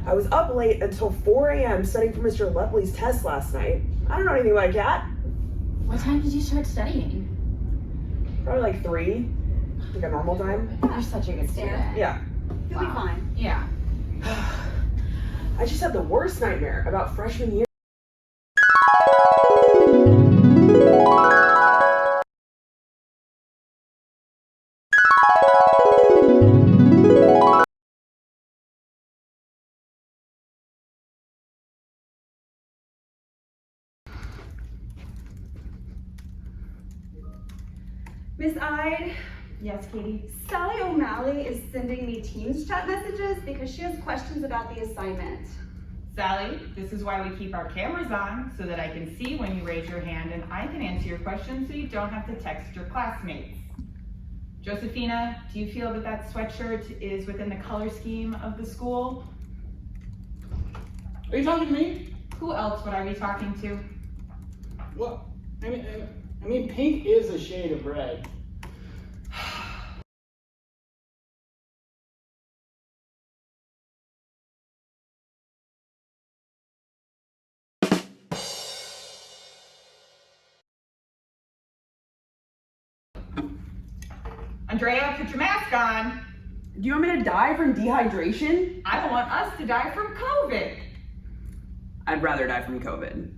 I was up late until 4 a.m. studying for Mr. Lepley's test last night. I don't know anything like that. What time did you start studying? Probably like 3, like a normal time. You're such a good student. Yeah. You'll be fine. Yeah. I just had the worst nightmare about freshman year. Miss Ide, Yes, Katie. Sally O'Malley is sending me Teams chat messages because she has questions about the assignment. Sally, this is why we keep our cameras on, so that I can see when you raise your hand and I can answer your questions so you don't have to text your classmates. Josephina, do you feel that that sweatshirt is within the color scheme of the school? Are you talking to me? Who else would I be talking to? Well, I mean, pink is a shade of red. Andrea, put your mask on. Do you want me to die from dehydration? I don't want us to die from COVID. I'd rather die from COVID.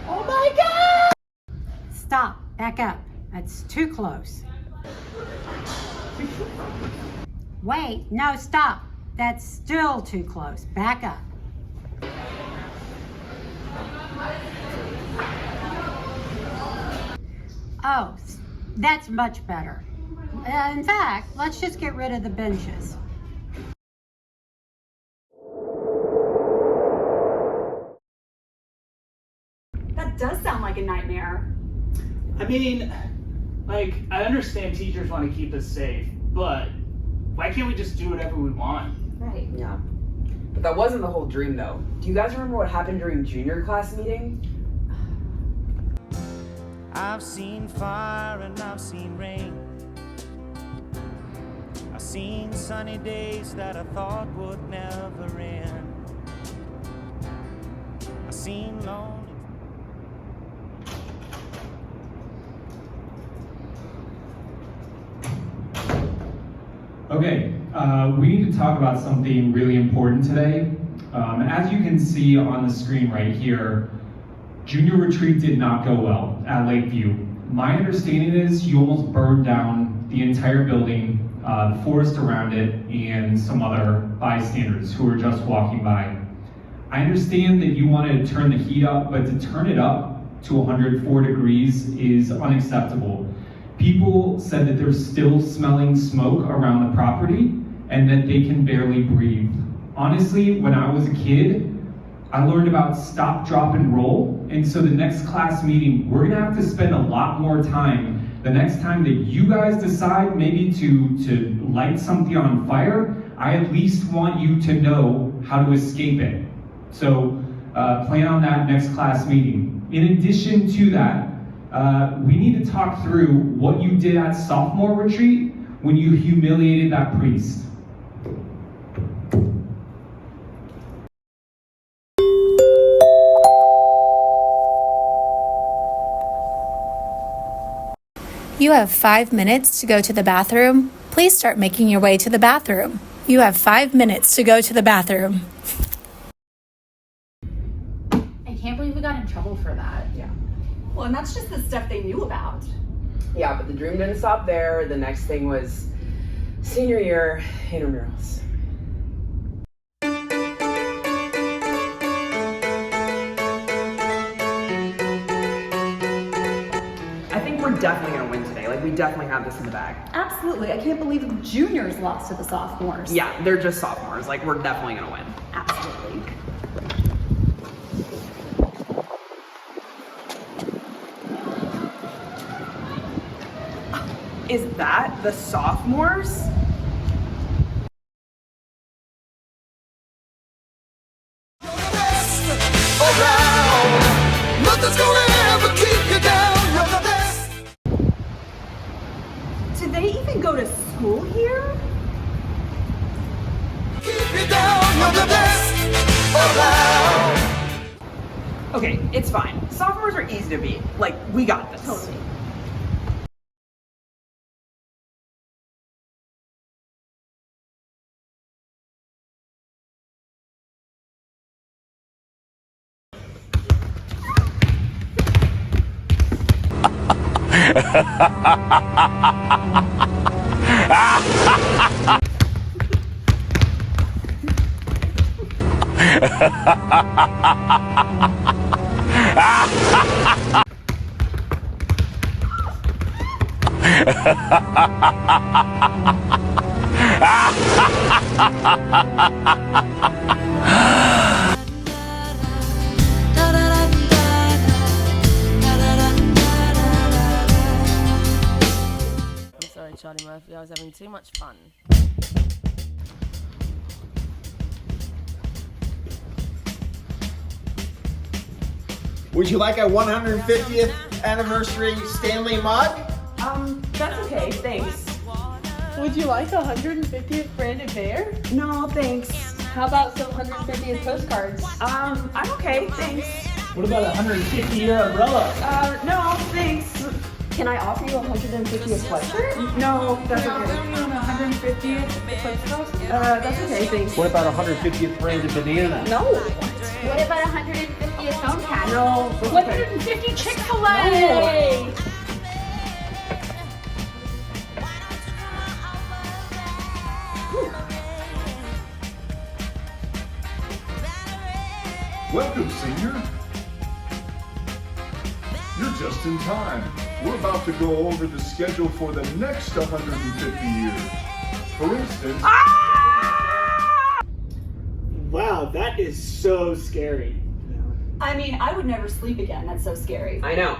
Oh my God! Stop, back up. That's too close. Wait, no, stop. That's still too close. Back up. Oh, that's much better. In fact, let's just get rid of the benches. That does sound like a nightmare. I mean, like, I understand teachers want to keep us safe, but why can't we just do whatever we want? Right. Yeah. But that wasn't the whole dream though. Do you guys remember what happened during junior class meeting? I've seen fire and I've seen rain. I've seen sunny days that I thought would never end. I've seen lonely. Okay, we need to talk about something really important today. As you can see on the screen right here, junior retreat did not go well at Lakeview. My understanding is you almost burned down the entire building, the forest around it, and some other bystanders who were just walking by. I understand that you wanted to turn the heat up, but to turn it up to 104 degrees is unacceptable. People said that they're still smelling smoke around the property and that they can barely breathe. Honestly, when I was a kid, I learned about stop, drop, and roll. And so the next class meeting, we're gonna have to spend a lot more time the next time that you guys decide maybe to light something on fire. I at least want you to know how to escape it. So plan on that next class meeting. In addition to that, we need to talk through what you did at sophomore retreat when you humiliated that priest. You have 5 minutes to go to the bathroom. Please start making your way to the bathroom. You have 5 minutes to go to the bathroom. I can't believe we got in trouble for that. Yeah. Well, and that's just the stuff they knew about. Yeah, but the dream didn't stop there. The next thing was senior year intramurals. I think we're definitely gonna win today. Like, we definitely have this in the bag. Absolutely. I can't believe the juniors lost to the sophomores. Yeah, they're just sophomores. Like, we're definitely gonna win. Absolutely. Is that the sophomores? Did they even even go to school here? Okay, it's fine. Sophomores are easy to beat. Like, we got this. Totally. I'm sorry, Charlie Murphy, I was having too much fun. Would you like a 150th anniversary Stanley mug? That's okay, thanks. Would you like a 150th branded bear? No, thanks. How about some 150th postcards? I'm okay, thanks. What about a 150-year umbrella? No, thanks. Can I offer you a 150th sweatshirt? No, that's okay. 150th Eclipse That's okay, thanks. What about a 150th branded banana? No. What about 150th phone cat? No. 150 Chick-fil-A! Welcome, senior. You're just in time. We're about to go over the schedule for the next 150 years. For instance... Wow, that is so scary. I mean, I would never sleep again. That's so scary. I know.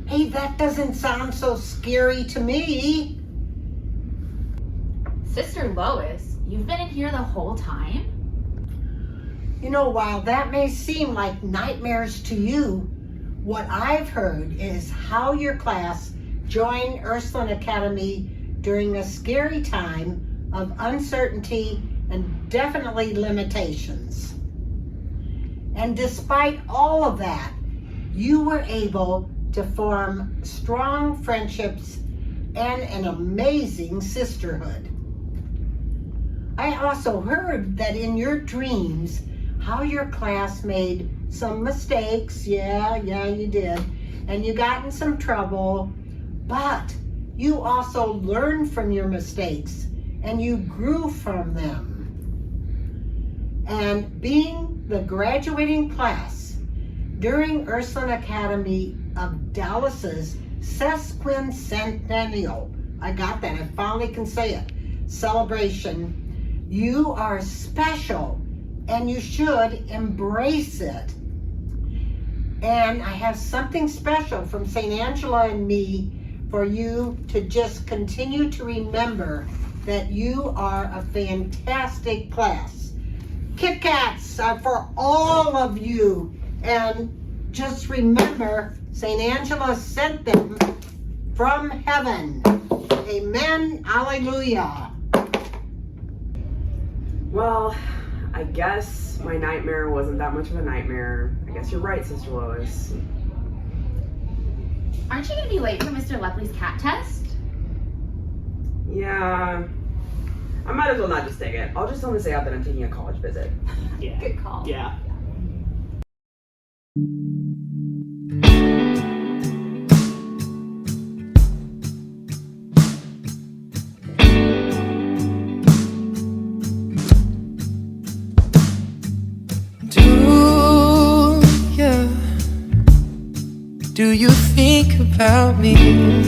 Hey, that doesn't sound so scary to me. Sister Lois, you've been in here the whole time? You know, while that may seem like nightmares to you, what I've heard is how your class joined Ursuline Academy during a scary time of uncertainty and definitely limitations. And despite all of that, you were able to form strong friendships and an amazing sisterhood. I also heard that in your dreams, how your class made some mistakes. Yeah, you did. And you got in some trouble, but you also learned from your mistakes and you grew from them. And being the graduating class during Ursuline Academy of Dallas's sesquicentennial, I got that, I finally can say it, celebration, you are special and you should embrace it. And I have something special from St. Angela and me for you to just continue to remember that you are a fantastic class. Kit Kats for all of you. And just remember, St. Angela sent them from heaven. Amen. Alleluia. Well, I guess my nightmare wasn't that much of a nightmare. I guess you're right, Sister Lois. Aren't you gonna be late for Mr. Lepley's cat test? Yeah. I might as well not just take it. I'll just tell him to say out that I'm taking a college visit. Yeah. Good call. Yeah. Do you think about me?